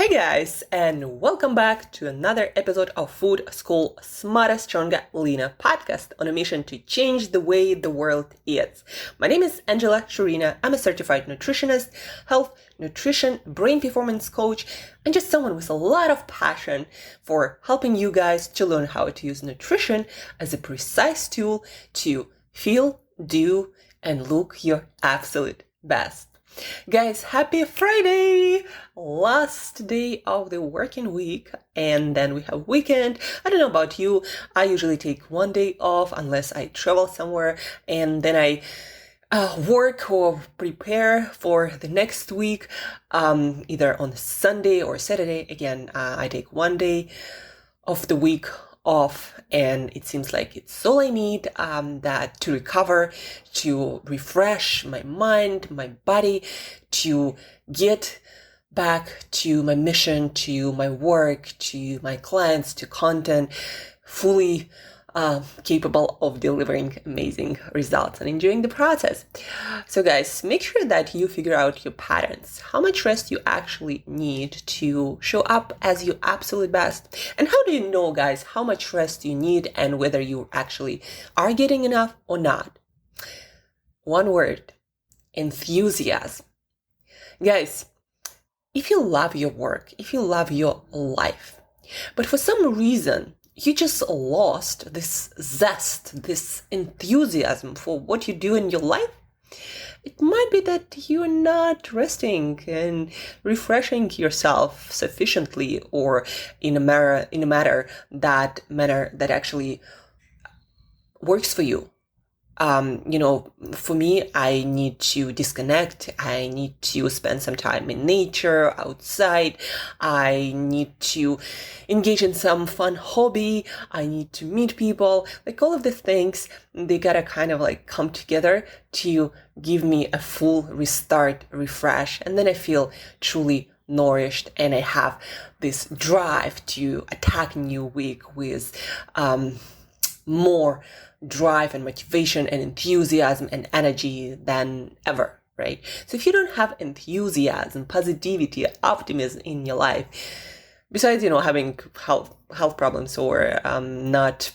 Hey guys, and welcome back to another episode of Food School Smarter, Stronger, Leaner podcast on a mission to change the way the world eats. My name is Shurina. I'm a certified nutritionist, health, nutrition, brain performance coach, and just someone with a lot of passion for helping you guys to learn how to use nutrition as a precise tool to feel, do, and look your absolute best. Guys, happy Friday! Last day of the working week, and then we have weekend. I don't know about you, I usually take one day off unless I travel somewhere, and then I work or prepare for the next week, either on Sunday or Saturday. Again, I take one day of the week off, and it seems like it's all I need that to recover, to refresh my mind, my body, to get back to my mission, to my work, to my clients, to content, fully capable of delivering amazing results and enjoying the process. So guys, make sure that you figure out your patterns, how much rest you actually need to show up as your absolute best. And how do you know, guys, how much rest you need and whether you actually are getting enough or not? One word: enthusiasm. Guys, if you love your work, if you love your life, but for some reason you just lost this zest, this enthusiasm for what you do in your life, it might be that you're not resting and refreshing yourself sufficiently, or in a manner that actually works for you. For me, I need to disconnect. I need to spend some time in nature, outside. I need to engage in some fun hobby. I need to meet people. Like all of the things, they gotta kind of like come together to give me a full restart, refresh. And then I feel truly nourished, and I have this drive to attack a new week with more drive and motivation and enthusiasm and energy than ever, right? So if you don't have enthusiasm, positivity, optimism in your life, besides, having health problems or not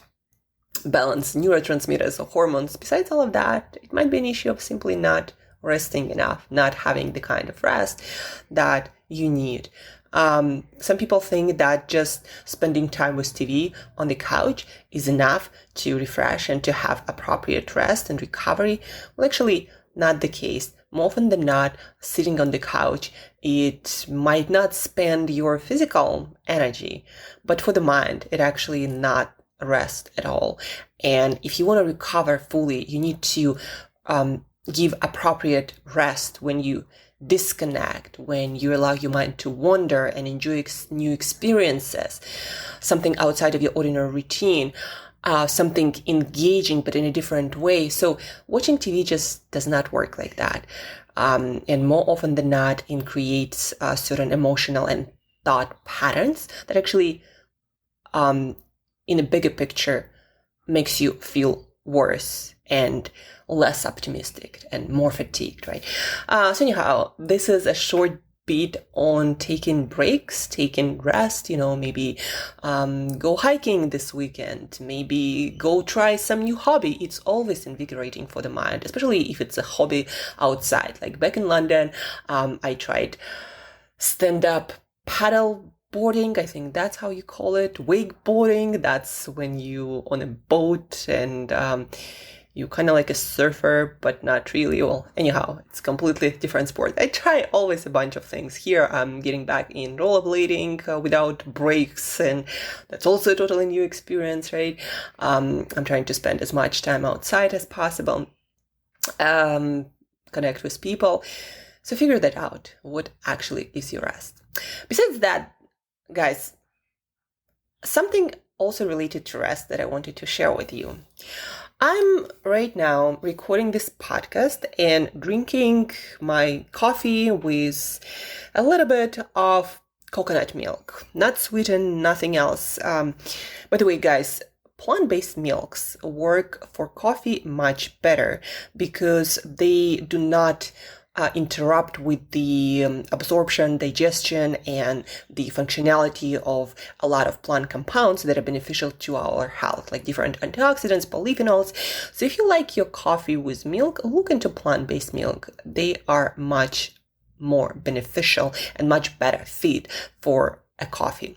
balanced neurotransmitters or hormones, besides all of that, it might be an issue of simply not resting enough, not having the kind of rest that you need. Some people think that just spending time with TV on the couch is enough to refresh and to have appropriate rest and recovery. Well, actually, not the case. More often than not, sitting on the couch, it might not spend your physical energy, but for the mind, it actually not rest at all. And if you want to recover fully, you need to give appropriate rest when you disconnect, when you allow your mind to wander and enjoy new experiences, something outside of your ordinary routine, something engaging but in a different way. So watching TV just does not work like that. And more often than not, it creates certain emotional and thought patterns that actually, in a bigger picture, makes you feel worse and less optimistic and more fatigued, right? So anyhow, this is a short bit on taking breaks, taking rest, maybe go hiking this weekend, maybe go try some new hobby. It's always invigorating for the mind, especially if it's a hobby outside. Like back in London, I tried stand-up paddle boarding, I think that's how you call it, wakeboarding. That's when you on a boat and you kind of like a surfer, but not really. Well, anyhow, it's completely different sport. I try always a bunch of things. Here, I'm getting back in rollerblading without brakes, and that's also a totally new experience, right? I'm trying to spend as much time outside as possible, connect with people. So figure that out. What actually is your rest? Besides that, guys, something also related to rest that I wanted to share with you. I'm right now recording this podcast and drinking my coffee with a little bit of coconut milk, not sweetened, nothing else. By the way, guys, plant-based milks work for coffee much better because they do not interrupt with the absorption, digestion, and the functionality of a lot of plant compounds that are beneficial to our health, like different antioxidants, polyphenols. So if you like your coffee with milk, look into plant-based milk. They are much more beneficial and much better fit for a coffee.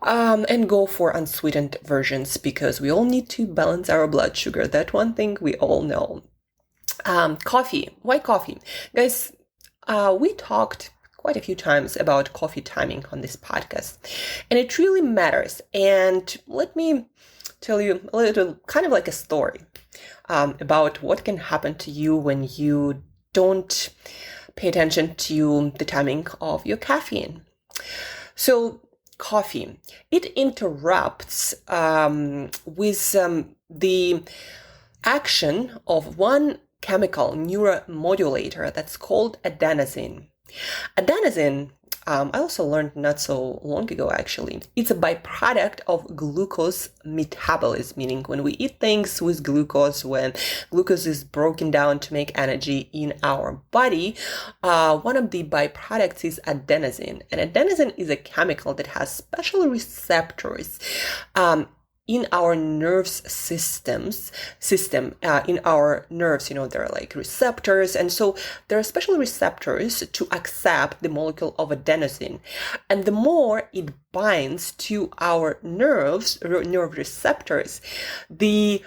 And go for unsweetened versions, because we all need to balance our blood sugar. That one thing we all know. Coffee. Why coffee? Guys, we talked quite a few times about coffee timing on this podcast, and it really matters. And let me tell you a little, kind of like a story about what can happen to you when you don't pay attention to the timing of your caffeine. So coffee, it interrupts with the action of one chemical neuromodulator that's called adenosine. Adenosine, I also learned not so long ago actually, it's a byproduct of glucose metabolism, meaning when we eat things with glucose, when glucose is broken down to make energy in our body, one of the byproducts is adenosine. And adenosine is a chemical that has special receptors in our nerves system, in our nerves, there are like receptors. And so there are special receptors to accept the molecule of adenosine. And the more it binds to our nerve receptors, it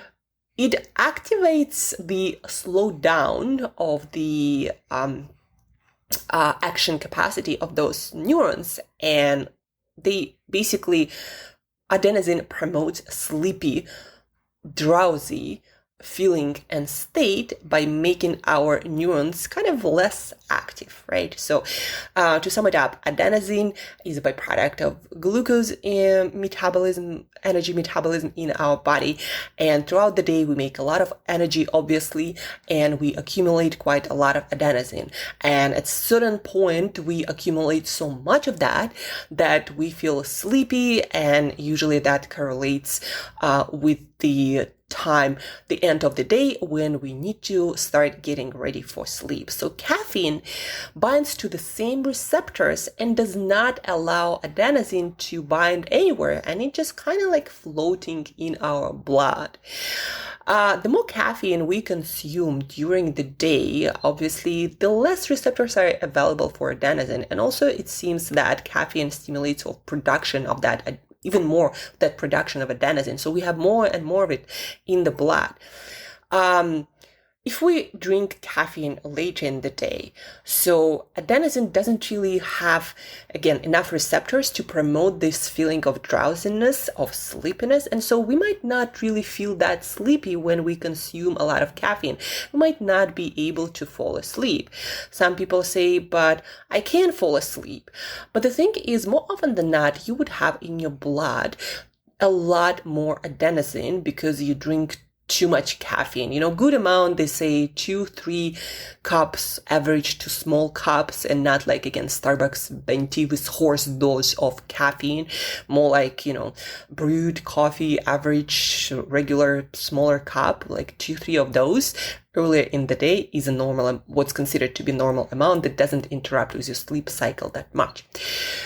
activates the slowdown of the action capacity of those neurons. And they basically, adenosine promotes sleepy, drowsy feeling and state by making our neurons kind of less active, right? So to sum it up, adenosine is a byproduct of glucose metabolism, energy metabolism in our body. And throughout the day, we make a lot of energy, obviously, and we accumulate quite a lot of adenosine. And at a certain point, we accumulate so much of that we feel sleepy, and usually that correlates with the end of the day when we need to start getting ready for sleep. So caffeine binds to the same receptors and does not allow adenosine to bind anywhere, and it's just kind of like floating in our blood. The more caffeine we consume during the day, obviously, the less receptors are available for adenosine. And also it seems that caffeine stimulates the production of that, even more that production of adenosine. So we have more and more of it in the blood. If we drink caffeine later in the day, so adenosine doesn't really have, again, enough receptors to promote this feeling of drowsiness, of sleepiness, and so we might not really feel that sleepy when we consume a lot of caffeine. We might not be able to fall asleep. Some people say, but I can fall asleep. But the thing is, more often than not, you would have in your blood a lot more adenosine because you drink too much caffeine. Good amount, they say 2-3 cups, average to small cups, and not like, again, Starbucks venti with horse dose of caffeine. More like, brewed coffee, average, regular, smaller cup, like 2-3 of those earlier in the day is a normal, what's considered to be normal amount that doesn't interrupt with your sleep cycle that much.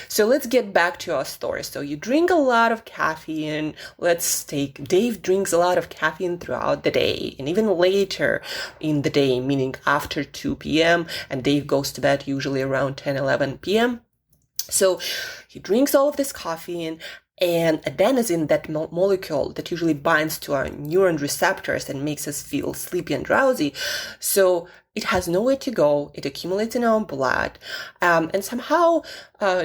So let's get back to our story. So you drink a lot of caffeine. Let's take Dave drinks a lot of caffeine throughout the day and even later in the day, meaning after 2 p.m. and Dave goes to bed usually around 10-11 p.m. So he drinks all of this caffeine, and adenosine, that molecule that usually binds to our neuron receptors and makes us feel sleepy and drowsy. So it has nowhere to go. It accumulates in our blood. And somehow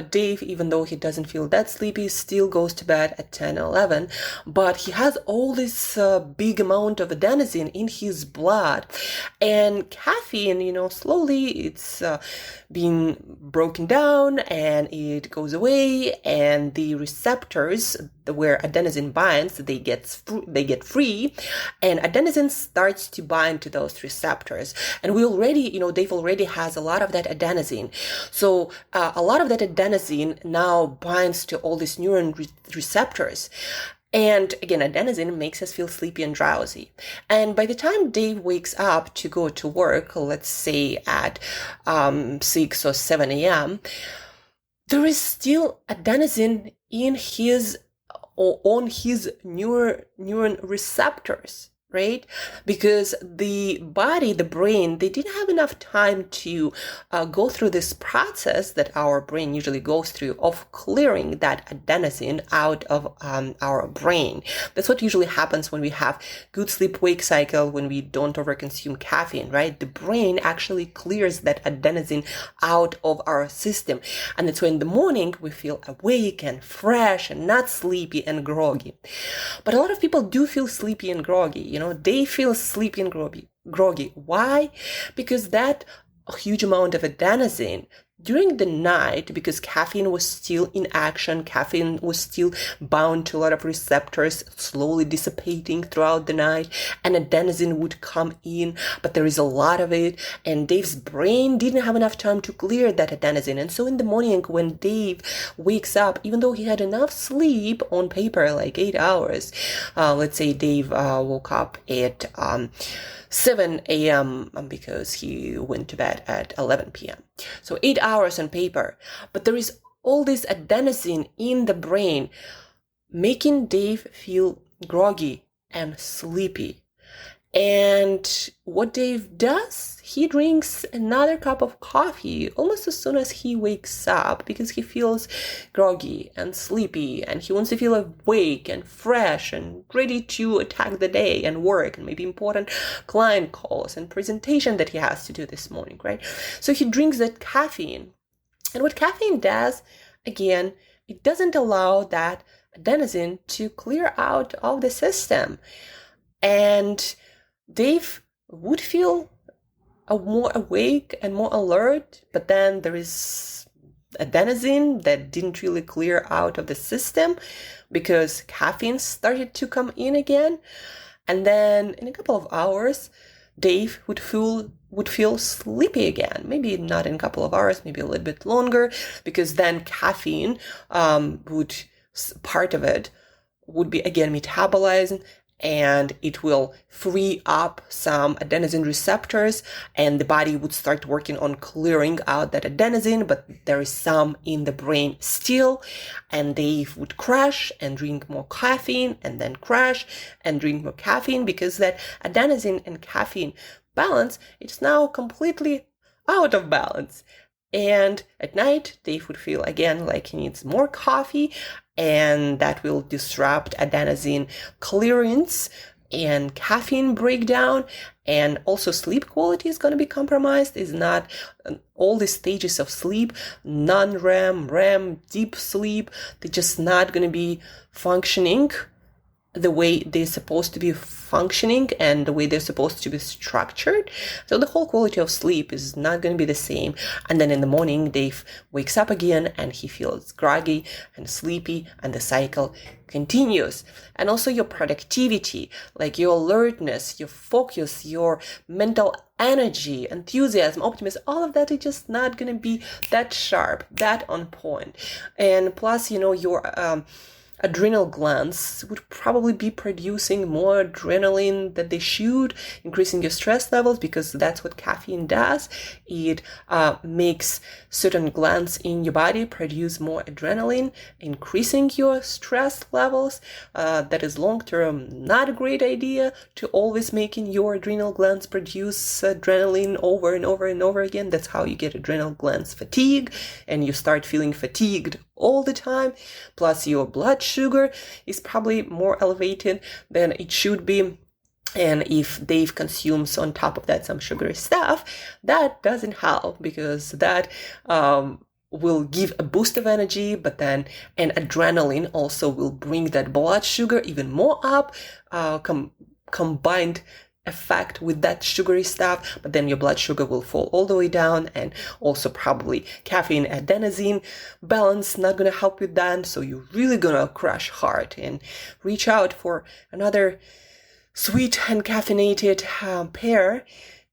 Dave, even though he doesn't feel that sleepy, still goes to bed at 10 or 11. But he has all this big amount of adenosine in his blood. And caffeine, slowly it's being broken down and it goes away. And the receptors where adenosine binds, they get free. And adenosine starts to bind to those receptors. And we already, Dave already has a lot of that adenosine. So a lot of that adenosine now binds to all these neuron receptors. And again, adenosine makes us feel sleepy and drowsy. And by the time Dave wakes up to go to work, let's say at 6 or 7 a.m., there is still adenosine in his or on his neuron receptors, right? Because the body, the brain, they didn't have enough time to go through this process that our brain usually goes through of clearing that adenosine out of our brain. That's what usually happens when we have good sleep-wake cycle, when we don't overconsume caffeine, right? The brain actually clears that adenosine out of our system. And it's when in the morning we feel awake and fresh and not sleepy and groggy. But a lot of people do feel sleepy and groggy. They feel sleepy and groggy. Why? Because that huge amount of adenosine during the night, because caffeine was still in action, caffeine was still bound to a lot of receptors, slowly dissipating throughout the night, and adenosine would come in, but there is a lot of it, and Dave's brain didn't have enough time to clear that adenosine. And so in the morning when Dave wakes up, even though he had enough sleep on paper, like 8 hours, let's say Dave woke up at 7 a.m. because he went to bed at 11 p.m. So 8 hours on paper. But there is all this adenosine in the brain making Dave feel groggy and sleepy. And what Dave does, he drinks another cup of coffee almost as soon as he wakes up because he feels groggy and sleepy and he wants to feel awake and fresh and ready to attack the day and work and maybe important client calls and presentation that he has to do this morning, right? So he drinks that caffeine. And what caffeine does, again, it doesn't allow that adenosine to clear out of the system. And Dave would feel more awake and more alert, but then there is adenosine that didn't really clear out of the system because caffeine started to come in again. And then in a couple of hours, Dave would feel sleepy again. Maybe not in a couple of hours, maybe a little bit longer, because then caffeine part of it would be again metabolized, and it will free up some adenosine receptors, and the body would start working on clearing out that adenosine, but there is some in the brain still, and they would crash and drink more caffeine, and then crash and drink more caffeine, because that adenosine and caffeine balance, it's now completely out of balance. And at night, Dave would feel again like he needs more coffee, and that will disrupt adenosine clearance and caffeine breakdown, and also sleep quality is going to be compromised. Is not all the stages of sleep, non-REM, REM, deep sleep, they're just not going to be functioning the way they're supposed to be functioning and the way they're supposed to be structured. So the whole quality of sleep is not going to be the same. And then in the morning, Dave wakes up again and he feels groggy and sleepy, and the cycle continues. And also your productivity, like your alertness, your focus, your mental energy, enthusiasm, optimism, all of that is just not going to be that sharp, that on point. And plus, your adrenal glands would probably be producing more adrenaline than they should, increasing your stress levels, because that's what caffeine does. It makes certain glands in your body produce more adrenaline, increasing your stress levels. That is long-term not a great idea to always making your adrenal glands produce adrenaline over and over and over again. That's how you get adrenal glands fatigue, and you start feeling fatigued all the time. Plus your blood sugar is probably more elevated than it should be. And if Dave consumes on top of that some sugary stuff, that doesn't help, because that will give a boost of energy, but then an adrenaline also will bring that blood sugar even more up, combined effect with that sugary stuff, but then your blood sugar will fall all the way down, and also probably caffeine adenosine balance not gonna help with that. So you're really gonna crash hard and reach out for another sweet and caffeinated pair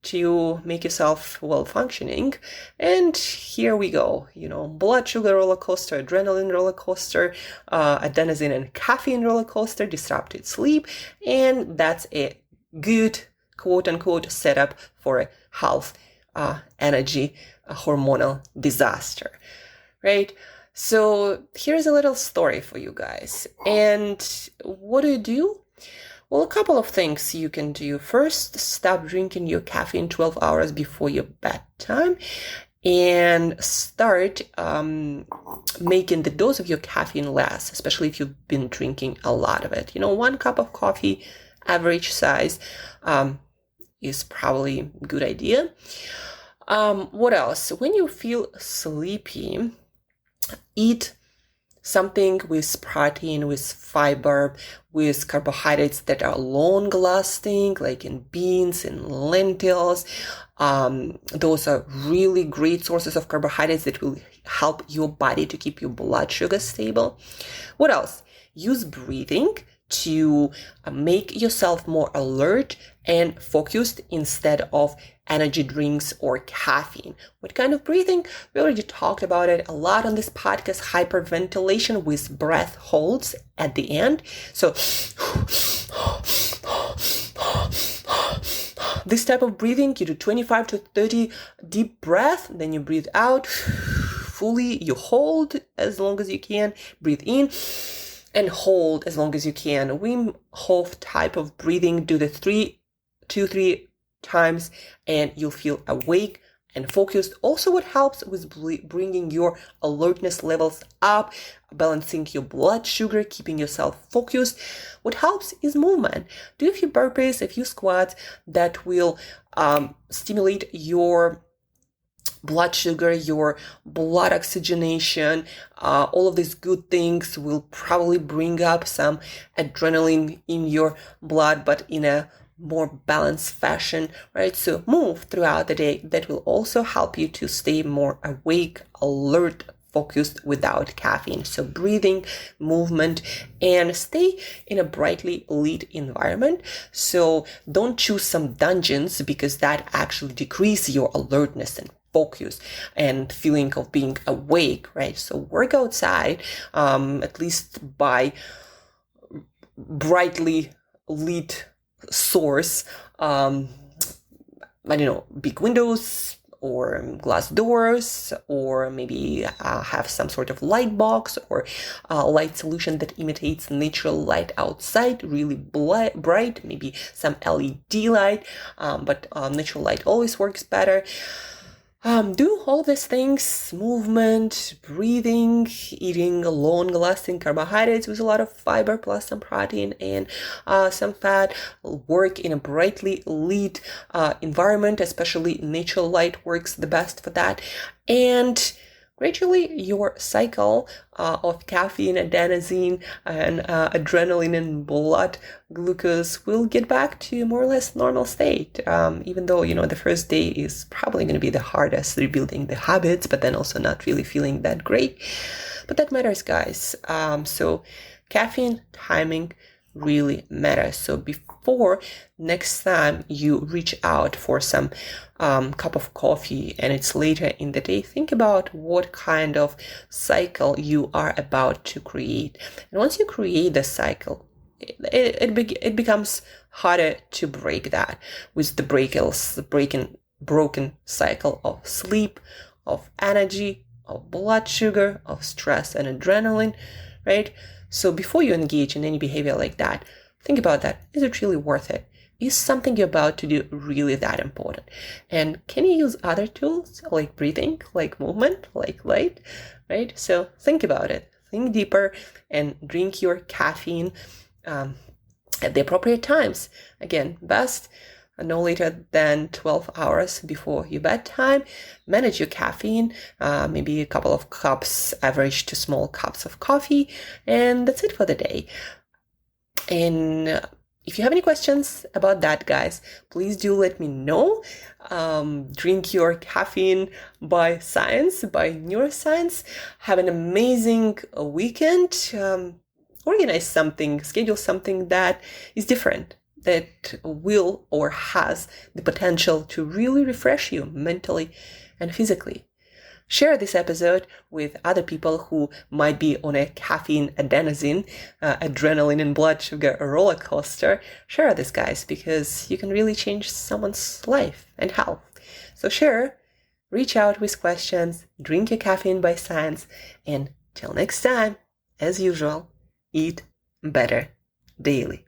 to make yourself well functioning. And here we go, blood sugar roller coaster, adrenaline roller coaster, adenosine and caffeine roller coaster, disrupted sleep. And that's a good quote unquote setup for a health, energy, hormonal disaster, right? So here's a little story for you guys. And what do? Well, a couple of things you can do. First, stop drinking your caffeine 12 hours before your bedtime and start making the dose of your caffeine less, especially if you've been drinking a lot of it. 1 cup of coffee, average size, is probably a good idea. What else? When you feel sleepy, eat something with protein, with fiber, with carbohydrates that are long-lasting, like in beans and lentils. Those are really great sources of carbohydrates that will help your body to keep your blood sugar stable. What else? Use breathing to make yourself more alert and focused instead of energy drinks or caffeine. What kind of breathing? We already talked about it a lot on this podcast, hyperventilation with breath holds at the end. So this type of breathing, you do 25 to 30 deep breath, then you breathe out fully, you hold as long as you can, breathe in, and hold as long as you can. Wim Hof type of breathing, do the 3 times, and you'll feel awake and focused. Also, what helps with bringing your alertness levels up, balancing your blood sugar, keeping yourself focused. What helps is movement. Do a few burpees, a few squats that will stimulate your blood sugar, your blood oxygenation. All of these good things will probably bring up some adrenaline in your blood, but in a more balanced fashion, right? So move throughout the day. That will also help you to stay more awake, alert, focused without caffeine. So breathing, movement, and stay in a brightly lit environment. So don't choose some dungeons because that actually decreases your alertness and focus and feeling of being awake, right? So work outside, at least by brightly lit source, big windows or glass doors, or maybe have some sort of light box or light solution that imitates natural light outside, really bright, maybe some LED light, but natural light always works better. Do all these things, movement, breathing, eating long-lasting carbohydrates with a lot of fiber plus some protein and some fat, work in a brightly lit environment, especially natural light works the best for that. And gradually your cycle of caffeine, adenosine, and adrenaline and blood glucose will get back to more or less normal state. Even though, the first day is probably going to be the hardest rebuilding the habits, but then also not really feeling that great. But that matters, guys. So caffeine timing really matters. So before next time you reach out for some cup of coffee and it's later in the day, think about what kind of cycle you are about to create. And once you create the cycle, it becomes harder to break that with the broken cycle of sleep, of energy, of blood sugar, of stress and adrenaline, right? So before you engage in any behavior like that, think about that. Is it really worth it? Is something you're about to do really that important? And can you use other tools like breathing, like movement, like light, right? So think about it. Think deeper and drink your caffeine at the appropriate times. Again, best no later than 12 hours before your bedtime. Manage your caffeine, maybe a couple of cups, average to small cups of coffee, and that's it for the day. And if you have any questions about that, guys, please do let me know. Drink your caffeine by science, by neuroscience. Have an amazing weekend. Organize something, schedule something that is different. that will or has the potential to really refresh you mentally and physically. Share this episode with other people who might be on a caffeine adenosine, adrenaline and blood sugar roller coaster. Share this, guys, because you can really change someone's life and health. So share, reach out with questions, drink your caffeine by science, and till next time, as usual, eat better daily.